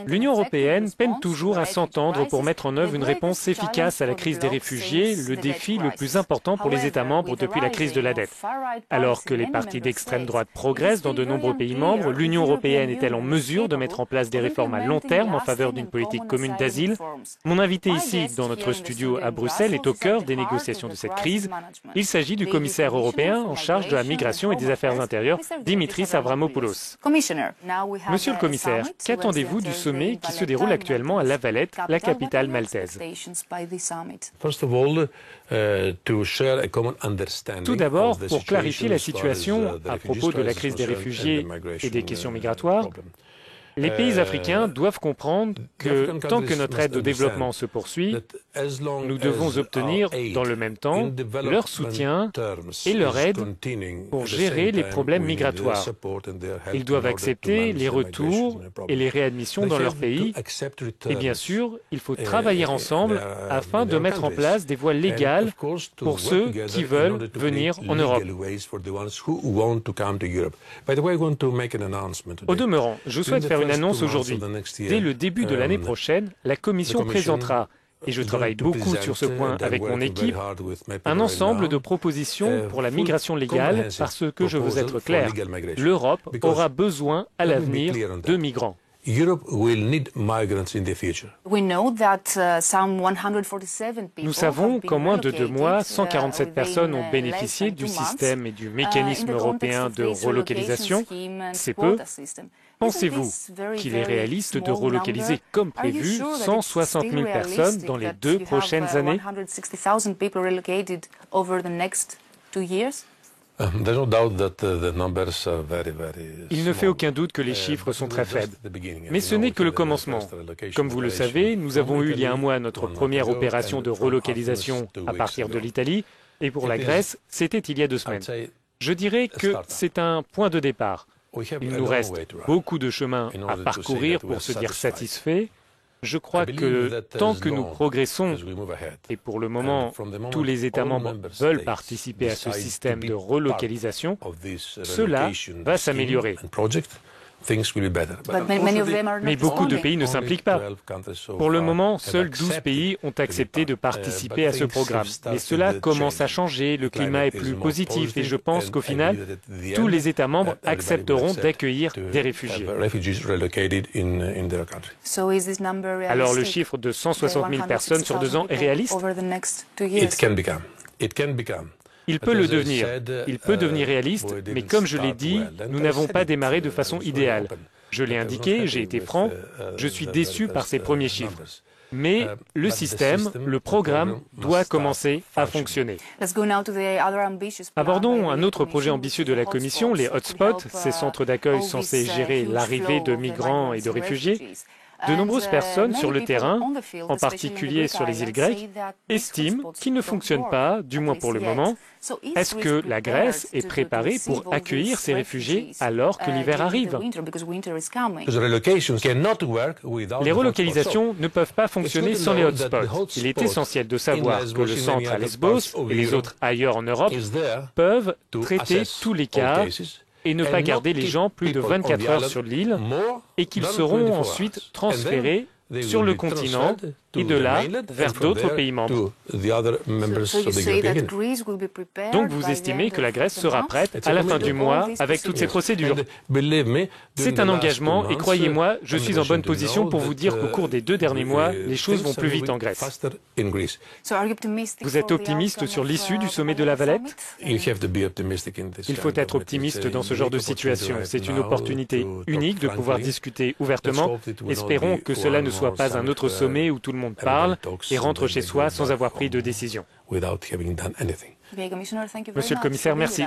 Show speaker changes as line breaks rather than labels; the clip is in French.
L'Union européenne peine toujours à s'entendre pour mettre en œuvre une réponse efficace à la crise des réfugiés, le défi le plus important pour les États membres depuis la crise de la dette. Alors que les partis d'extrême droite progressent dans de nombreux pays membres, l'Union européenne est-elle en mesure de mettre en place des réformes à long terme en faveur d'une politique commune d'asile? Mon invité ici, dans notre studio à Bruxelles, est au cœur des négociations de cette crise. Il s'agit du commissaire européen en charge de la migration et des affaires intérieures, Dimitris Avramopoulos. Monsieur le commissaire, qu'attendez-vous du sommet qui se déroule actuellement à La Valette, la capitale maltaise? Tout d'abord, pour clarifier la situation à propos de la crise des réfugiés et des questions migratoires, les pays africains doivent comprendre que tant que notre aide au développement se poursuit, nous devons obtenir dans le même temps leur soutien et leur aide pour gérer les problèmes migratoires. Ils doivent accepter les retours et les réadmissions dans leur pays. Et bien sûr, il faut travailler ensemble afin de mettre en place des voies légales pour ceux qui veulent venir en Europe. Au demeurant, je souhaite faire une annonce aujourd'hui. Dès le début de l'année prochaine, la Commission présentera, et je travaille beaucoup sur ce point avec mon équipe, un ensemble de propositions pour la migration légale parce que je veux être clair, l'Europe aura besoin à l'avenir de migrants. Nous savons qu'en moins de 2 mois, 147 personnes ont bénéficié du système et du mécanisme européen de relocalisation. C'est peu. Pensez-vous qu'il est réaliste de relocaliser comme prévu 160 000 personnes dans les 2 prochaines années? Il ne fait aucun doute que les chiffres sont très faibles. Mais ce n'est que le commencement. Comme vous le savez, nous avons eu il y a un mois notre première opération de relocalisation à partir de l'Italie, et pour la Grèce, c'était il y a 2 semaines. Je dirais que c'est un point de départ. Il nous reste beaucoup de chemin à parcourir pour se dire satisfait. Je crois que tant que nous progressons, et pour le moment, tous les États membres veulent participer à ce système de relocalisation, cela va s'améliorer. Mais beaucoup de pays ne s'impliquent pas. Pour le moment, seuls 12 pays ont accepté de participer à ce programme. Mais cela commence à changer, le climat est plus positif et je pense qu'au final, tous les États membres accepteront d'accueillir des réfugiés. Alors le chiffre de 160 000 personnes sur 2 ans est réaliste? Il peut le devenir. Il peut devenir réaliste, mais comme je l'ai dit, nous n'avons pas démarré de façon idéale. Je l'ai indiqué, j'ai été franc, je suis déçu par ces premiers chiffres. Mais le système, le programme, doit commencer à fonctionner. Abordons un autre projet ambitieux de la Commission, les hotspots, ces centres d'accueil censés gérer l'arrivée de migrants et de réfugiés. De nombreuses personnes sur le terrain, en particulier sur les îles grecques, estiment qu'ils ne fonctionnent pas, du moins pour le moment. Est-ce que la Grèce est préparée pour accueillir ces réfugiés alors que l'hiver arrive? Les relocalisations ne peuvent pas fonctionner sans les hotspots. Il est essentiel de savoir que le centre à Lesbos et les autres ailleurs en Europe peuvent traiter tous les cas et ne pas garder les gens plus de 24 heures sur l'île et qu'ils seront ensuite transférés sur le continent et de là vers d'autres pays membres. Donc vous estimez que la Grèce sera prête à la fin du mois avec toutes ces procédures. C'est un engagement et croyez-moi, je suis en bonne position pour vous dire qu'au cours des 2 derniers mois, les choses vont plus vite en Grèce. Vous êtes optimiste sur l'issue du sommet de La Valette? Il faut être optimiste dans ce genre de situation. C'est une opportunité unique de pouvoir discuter ouvertement. Espérons que cela ne soit pas un autre sommet où tout le monde parle et rentre chez soi sans avoir pris de décision. Monsieur le commissaire, merci.